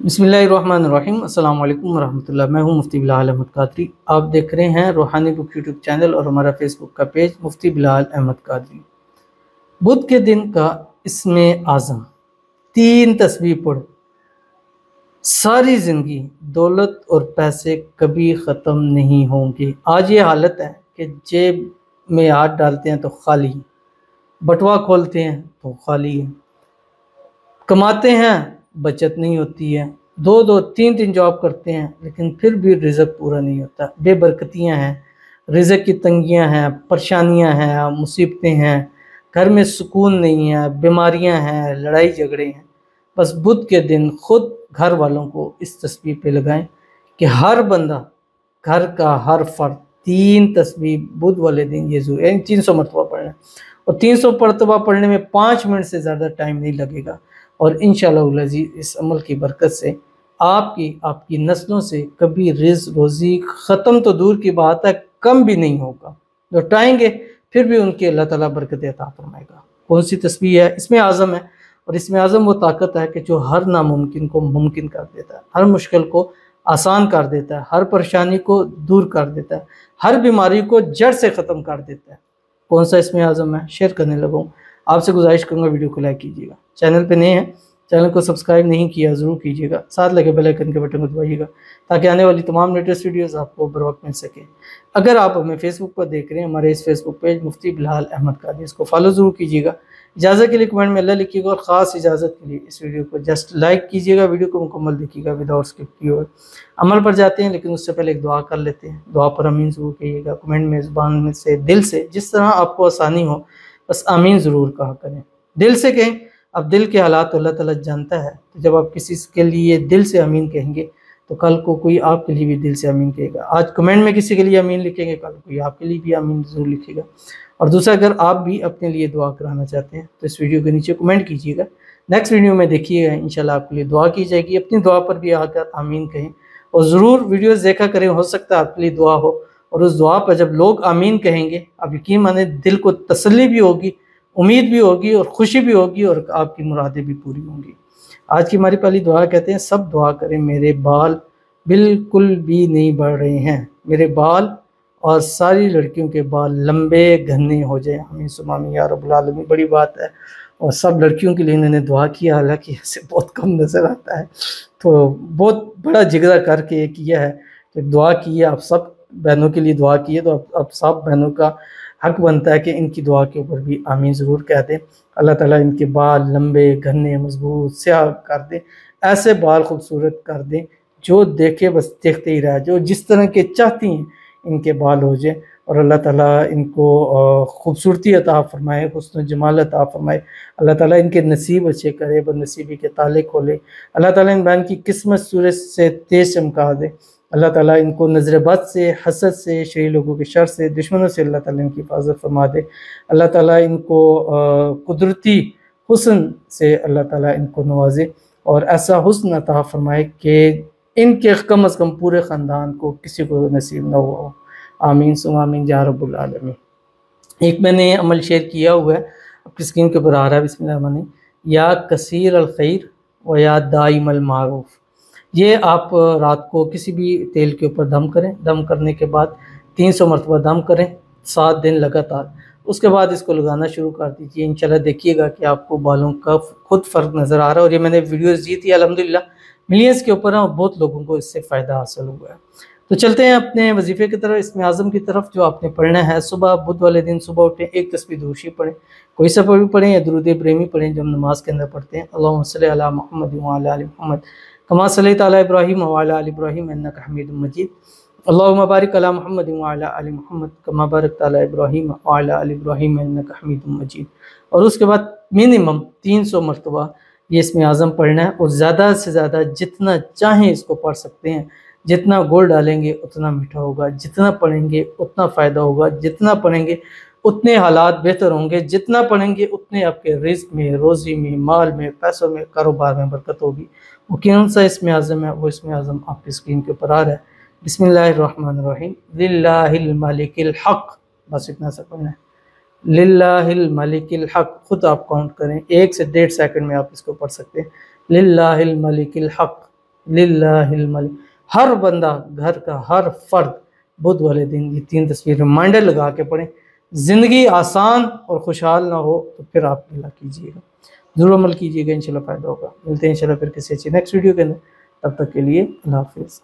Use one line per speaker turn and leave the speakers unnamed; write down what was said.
बिस्मिल्लाहिर्रहमानिर्रहीम। अस्सलाम वालेकुम वरहमतुल्लाह। मैं हूं मुफ्ती बिलाल अहमद कादरी। आप देख रहे हैं रूहानी बुक यूट्यूब चैनल और हमारा फेसबुक का पेज मुफ्ती बिलाल अहमद कादरी। बुध के दिन का इसमें आज़म 3 तस्बीह पढ़, सारी ज़िंदगी दौलत और पैसे कभी ख़त्म नहीं होंगे। आज ये हालत है कि जेब में हाथ डालते हैं तो खाली, बटुआ खोलते हैं तो खाली है, कमाते हैं बचत नहीं होती है, 2-2 3-3 जॉब करते हैं लेकिन फिर भी रिज़्क पूरा नहीं होता। बेबरकतियां हैं, रिज़्क की तंगियां हैं, परेशानियां हैं, मुसीबतें हैं, घर में सुकून नहीं है, बीमारियां हैं, लड़ाई झगड़े हैं। बस बुध के दिन खुद घर वालों को इस तस्बीह पे लगाएं कि हर बंदा, घर का हर फर्द 3 तस्बीह बुध वाले दिन ये ज़रूर 300 मरतबा पढ़ना, और 300 मरतबा पढ़ने में 5 मिनट से ज़्यादा टाइम नहीं लगेगा। और इंशाअल्लाह अज़ीज़ इस अमल की बरकत से आपकी नस्लों से कभी रिज़्क रोज़ी ख़त्म तो दूर की बात है, कम भी नहीं होगा। लौटाएंगे फिर भी उनके अल्लाह ताला बरकत अता फरमाएगा। कौन सी तस्बीह है? इसमें आज़म है, और इसमें आज़म वो ताकत है कि जो हर नामुमकिन को मुमकिन कर देता है, हर मुश्किल को आसान कर देता है, हर परेशानी को दूर कर देता है, हर बीमारी को जड़ से ख़त्म कर देता है। कौन सा इसमें आज़म है? शेयर करने लगा हूँ। आपसे गुजारिश करूँगा वीडियो को लाइक कीजिएगा, चैनल पे नए हैं चैनल को सब्सक्राइब नहीं किया ज़रूर कीजिएगा, साथ लगे बेल आइकन के बटन को दबाइएगा ताकि आने वाली तमाम लेटेस्ट वीडियोस आपको बर वक्त मिल सके। अगर आप हमें फेसबुक पर देख रहे हैं, हमारे इस फेसबुक पेज मुफ्ती बिलाल अहमद कादरी, इसको फॉलो ज़रूर कीजिएगा। इजाज़त के लिए कमेंट में अल्लाह लिखिएगा, और ख़ास इजाज़त के लिए इस वीडियो को जस्ट लाइक कीजिएगा, वीडियो को मुकम्मल देखिएगा विदाउट स्किप किए हुए। अमल पर जाते हैं लेकिन उससे पहले एक दुआ कर लेते हैं। दुआ पर आमीन ज़रूर कहिएगा, कमेंट में ज़ुबान में से दिल से जिस तरह आपको आसानी हो बस आमीन ज़रूर कहा करें, दिल से कहें। अब दिल के हालात अल्लाह ताला जानता है, तो जब आप किसी के लिए दिल से आमीन कहेंगे तो कल को कोई आपके लिए भी दिल से आमीन कहेगा। आज कमेंट में किसी के लिए आमीन लिखेंगे, कल कोई आपके लिए भी आमीन ज़रूर लिखेगा। और दूसरा, अगर आप भी अपने लिए दुआ कराना चाहते हैं तो इस वीडियो के नीचे कमेंट कीजिएगा, नेक्स्ट वीडियो में देखिएगा, इंशाल्लाह आपके लिए दुआ की जाएगी। अपनी दुआ पर भी आकर आमीन कहें, और ज़रूर वीडियोज़ देखा करें, हो सकता है आपके लिए दुआ हो, और उस दुआ पर जब लोग आमीन कहेंगे आप यकीन माने दिल को तसल्ली भी होगी, उम्मीद भी होगी, और खुशी भी होगी, और आपकी मुरादें भी पूरी होंगी। आज की हमारी पहली दुआ कहते हैं, सब दुआ करें मेरे बाल बिल्कुल भी नहीं बढ़ रहे हैं, मेरे बाल और सारी लड़कियों के बाल लंबे घने हो जाए, आमीन सुम्मा आमीन या रब्बुल आलमीन। बड़ी बात है, और सब लड़कियों के लिए इन्होंने दुआ किया, हालांकि ऐसे बहुत कम नज़र आता है, तो बहुत बड़ा जिगरा करके किया है, तो दुआ की है। आप सब बहनों के लिए दुआ की है, तो अब सब बहनों का हक बनता है कि इनकी दुआ के ऊपर भी आमीन ज़रूर कह दें। अल्लाह ताला इनके बाल लंबे घने मजबूत स्याह कर दें, ऐसे बाल खूबसूरत कर दें जो देखे बस देखते ही रह, जो जिस तरह के चाहती हैं इनके बाल हो जाए, और अल्लाह ताला इनको खूबसूरती अता फरमाए, हुस्न जमाल अता फरमाए। अल्लाह ताला इनके नसीब अच्छे करे, बदनसीबी के ताले खोले। अल्लाह ताला इन बहन की किस्मत सूरज से तेज चमका दे। अल्लाह ताला इनको नज़र बद से, हसद से, शरीर लोगों के शर से, दुश्मनों से अल्लाह ताला इनकी हिफाजत फरमा दे। अल्लाह ताला इनको कुदरती हुस्न से अल्लाह ताला इनको नवाजे, और ऐसा हुस्न अता फरमाए कि इनके कम अज़ कम पूरे ख़ानदान को किसी को नसीब न हो। आमीन सुम्मा आमीन या रब्बुल आलमीन। एक मैंने अमल शेयर किया हुआ है, आपकी स्क्रीन के ऊपर आ रहा है, बिस्मिल्लाह माने, या कसीर अल खैर व या दाइम अल मारूफ। ये आप रात को किसी भी तेल के ऊपर दम करें, दम करने के बाद 300 मरतबा दम करें 7 दिन लगातार। उसके बाद इसको लगाना शुरू कर दीजिए, इंशाल्लाह देखिएगा कि आपको बालों का खुद फ़र्क नज़र आ रहा है। और ये मैंने वीडियोस दी थी अल्हम्दुलिल्लाह मिलियंस के ऊपर है, और बहुत लोगों को इससे फ़ायदा हासिल हुआ है। तो चलते हैं अपने वजीफ़े की तरफ, इसमें आज़म की तरफ, जो आपने पढ़ना है। सुबह बुध वाले दिन सुबह उठें, एक तस्बीह दुरूशी पढ़ें, कोई सा भी पढ़ें या दुरूद इब्राहिमी पढ़ें जो हम नमाज के अंदर पढ़ते हैं। अल्लाहुम्मा सल्ली अला मुहम्मद व अला आलि मुहम्मद कमा सल्लैता अला इब्राहीम व अला आलि इब्राहीम इन्नका हमीदुम मजीद। अल्लाहुम्मा बारिक अला मुहम्मद व अला आलि मुहम्मद कमा बारकता अला इब्राहीम व अला आलि इब्राहीम इन्नका हमीदुम मजीद। और उसके बाद मिनिमम 300 मरतबा ये इसमें आज़म पढ़ना है, और ज़्यादा से ज़्यादा जितना चाहें इसको पढ़ सकते हैं। जितना गुड़ डालेंगे उतना मीठा होगा, जितना पढ़ेंगे उतना फ़ायदा होगा, जितना पढ़ेंगे उतने हालात बेहतर होंगे, जितना पढ़ेंगे उतने आपके रिज़्क में, रोज़ी में, माल में, पैसों में, कारोबार में बरकत होगी। वो कौन सा इसमें आज़म है? वो इसमें आज़म आपकी स्क्रीन के ऊपर आ रहा है, बिस्मिल्लाहिर्रहमानिर्रहीम। लिल्लाहिल मालिकिल हक़, बस इतना सा पढ़ना है, लिल्लाहिल मालिकिल हक़। खुद आप काउंट करें, 1 से 1.5 सेकंड में आप इसको पढ़ सकते हैं। लिल्लाहिल मालिकिल हक़, للہ الملک، ہر بندہ گھر کا ہر فرد بدھ والے دن یہ 3 تصویر ریمائنڈر لگا کے پڑھیں. زندگی آسان اور خوشحال نہ ہو تو پھر آپ اللہ کیجیے گا، ضرور عمل کیجیے گا، انشاءاللہ فائدہ ہوگا. ملتے ہیں انشاءاللہ پھر کسی اچھی نیکسٹ ویڈیو کے اندر، تب تک کے لیے اللہ حافظ.